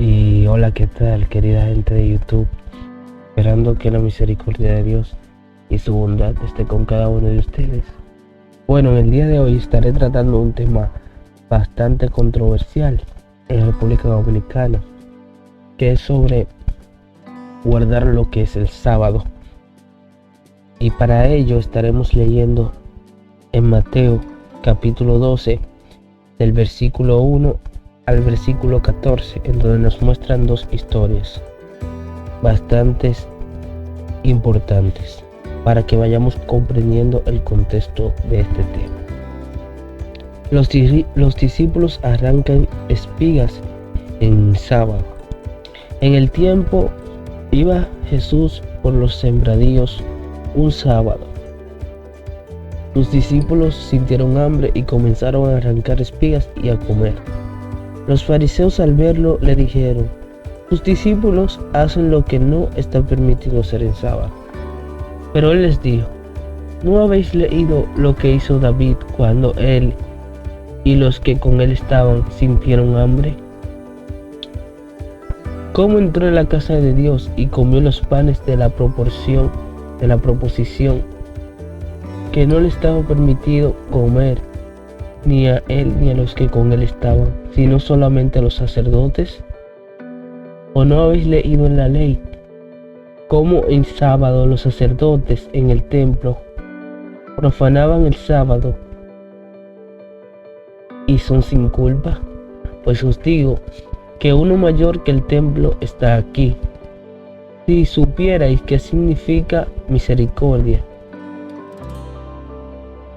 Y hola, ¿qué tal, querida gente de YouTube? Esperando que la misericordia de Dios y su bondad esté con cada uno de ustedes. Bueno, en el día de hoy estaré tratando un tema bastante controversial en República Dominicana, que es sobre guardar lo que es el sábado. Y para ello estaremos leyendo en Mateo capítulo 12, del versículo 1 al versículo 14, en donde nos muestran dos historias bastante importantes para que vayamos comprendiendo el contexto de este tema. Los discípulos arrancan espigas en sábado. En el tiempo iba Jesús por los sembradíos un sábado. Sus discípulos sintieron hambre y comenzaron a arrancar espigas y a comer. Los fariseos, al verlo, le dijeron: tus discípulos hacen lo que no está permitido hacer en sábado. Pero él les dijo: ¿no habéis leído lo que hizo David cuando él y los que con él estaban sintieron hambre? ¿Cómo entró en la casa de Dios y comió los panes de la proposición que no le estaba permitido comer ni a él ni a los que con él estaban, sino solamente a los sacerdotes? ¿O no habéis leído en la ley cómo en sábado los sacerdotes en el templo profanaban el sábado y son sin culpa? Pues os digo que uno mayor que el templo está aquí. Si supierais qué significa misericordia,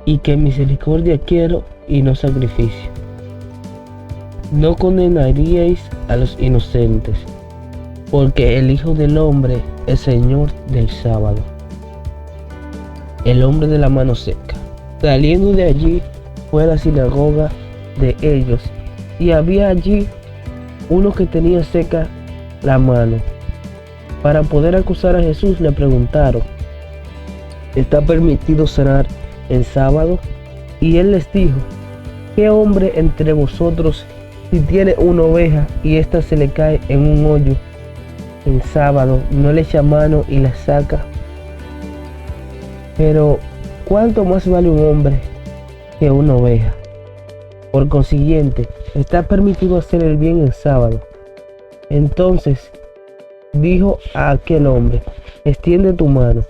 y que misericordia quiero y no sacrificio, no condenaríais a los inocentes, porque el Hijo del Hombre es Señor del sábado. El hombre de la mano seca, saliendo de allí, fue a la sinagoga de ellos, y había allí uno que tenía seca la mano. Para poder acusar a Jesús le preguntaron: ¿está permitido sanar en sábado? Y él les dijo: ¿qué hombre entre vosotros, si tiene una oveja y ésta se le cae en un hoyo en sábado, no le echa mano y la saca? Pero ¿cuánto más vale un hombre que una oveja? Por consiguiente, está permitido hacer el bien en sábado. Entonces dijo a aquel hombre: extiende tu mano.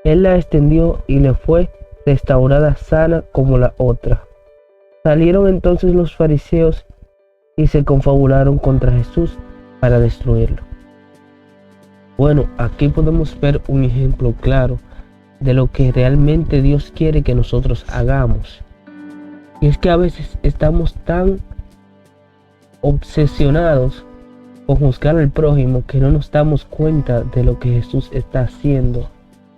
Él la extendió y le fue restaurada sana como la otra. Salieron entonces los fariseos y se confabularon contra Jesús para destruirlo. Bueno, aquí podemos ver un ejemplo claro de lo que realmente Dios quiere que nosotros hagamos. Y es que a veces estamos tan obsesionados con juzgar al prójimo que no nos damos cuenta de lo que Jesús está haciendo,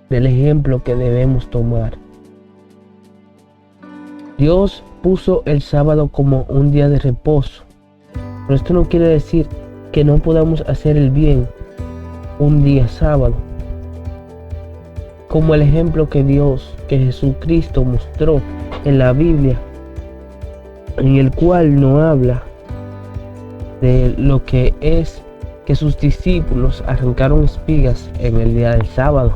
del ejemplo que debemos tomar. Dios puso el sábado como un día de reposo, pero esto no quiere decir que no podamos hacer el bien un día sábado, como el ejemplo que Jesucristo mostró en la Biblia, en el cual no habla de lo que es que sus discípulos arrancaron espigas en el día del sábado.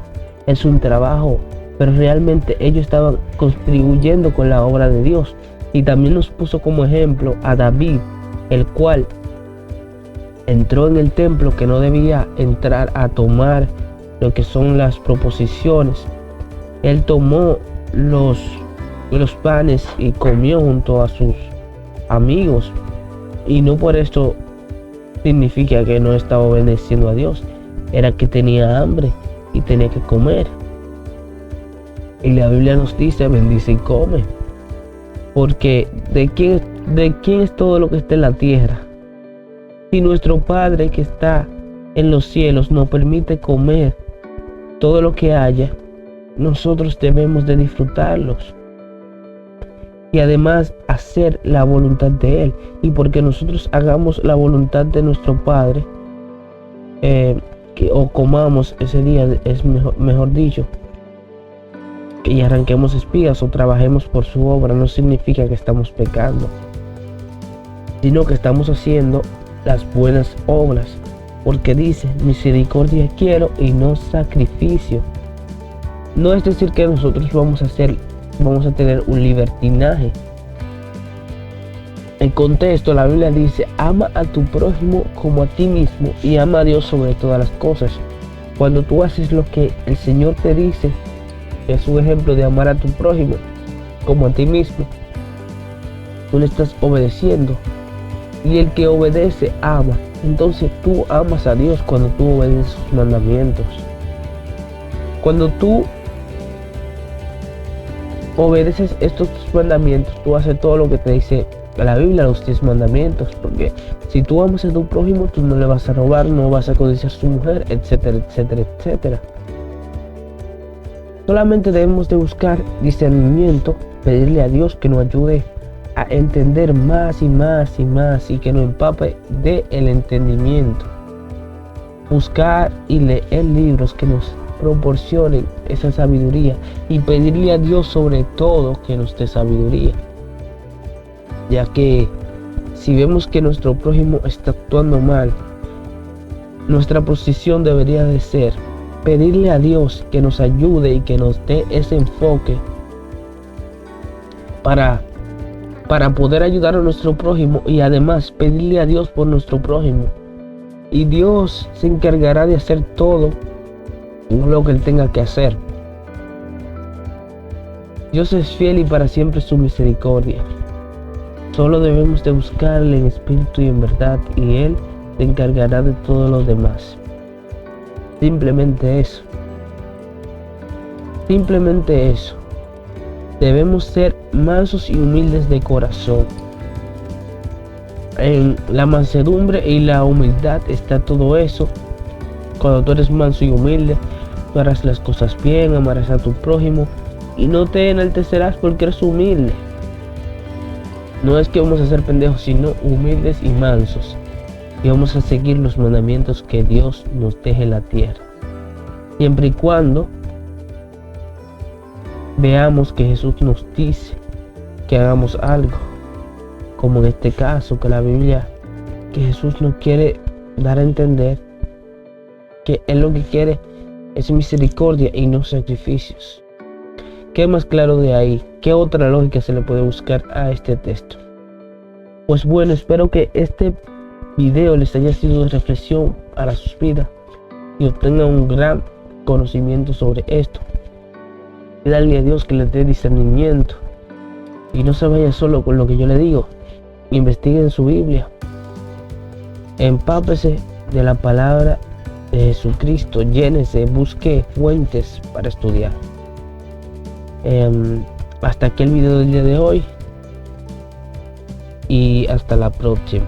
Es un trabajo, pero realmente ellos estaban contribuyendo con la obra de Dios. Y también nos puso como ejemplo a David, el cual entró en el templo que no debía entrar a tomar lo que son las proposiciones. Él tomó los panes y comió junto a sus amigos, y no por esto significa que no estaba obedeciendo a Dios. Era que tenía hambre y tenía que comer. Y la Biblia nos dice: bendice y come. Porque ¿de quién es todo lo que está en la tierra? Si nuestro Padre que está en los cielos nos permite comer todo lo que haya, nosotros debemos de disfrutarlos. Y además hacer la voluntad de Él. Y porque nosotros hagamos la voluntad de nuestro Padre, o comamos ese día, es mejor dicho, y arranquemos espigas o trabajemos por su obra, no significa que estamos pecando, sino que estamos haciendo las buenas obras, porque dice, misericordia quiero y no sacrificio. No es decir que nosotros vamos a tener un libertinaje. En contexto, la Biblia dice, ama a tu prójimo como a ti mismo y ama a Dios sobre todas las cosas. Cuando tú haces lo que el Señor te dice, es un ejemplo de amar a tu prójimo como a ti mismo, tú le estás obedeciendo. Y el que obedece ama. Entonces tú amas a Dios cuando tú obedeces sus mandamientos. Cuando tú obedeces estos mandamientos, tú haces todo lo que te dice la Biblia, los 10 mandamientos. Porque si tú amas a tu prójimo, tú no le vas a robar, no vas a codiciar a su mujer, etcétera, etcétera, etcétera. Solamente debemos de buscar discernimiento, pedirle a Dios que nos ayude a entender más y más y más, y que nos empape de el entendimiento. Buscar y leer libros que nos proporcionen esa sabiduría y pedirle a Dios sobre todo que nos dé sabiduría, ya que si vemos que nuestro prójimo está actuando mal, nuestra posición debería de ser pedirle a Dios que nos ayude y que nos dé ese enfoque para poder ayudar a nuestro prójimo, y además pedirle a Dios por nuestro prójimo. Y Dios se encargará de hacer todo lo que Él tenga que hacer. Dios es fiel y para siempre su misericordia. Solo debemos de buscarle en espíritu y en verdad, y Él se encargará de todo lo demás. Simplemente eso. Simplemente eso. Debemos ser mansos y humildes de corazón. En la mansedumbre y la humildad está todo eso. Cuando tú eres manso y humilde, tú harás las cosas bien, amarás a tu prójimo y no te enaltecerás porque eres humilde. No es que vamos a ser pendejos, sino humildes y mansos. Y vamos a seguir los mandamientos que Dios nos deje en la tierra. Siempre y cuando veamos que Jesús nos dice que hagamos algo, como en este caso, que la Biblia, que Jesús nos quiere dar a entender que Él lo que quiere es misericordia y no sacrificios. ¿Qué más claro de ahí? ¿Qué otra lógica se le puede buscar a este texto? Pues bueno, espero que este video les haya sido de reflexión para sus vidas y obtengan un gran conocimiento sobre esto. Pídanle a Dios que les dé discernimiento y no se vaya solo con lo que yo le digo. Investiguen su Biblia, empápese de la palabra de Jesucristo, llénese, busque fuentes para estudiar. Hasta aquí el video del día de hoy y hasta la próxima.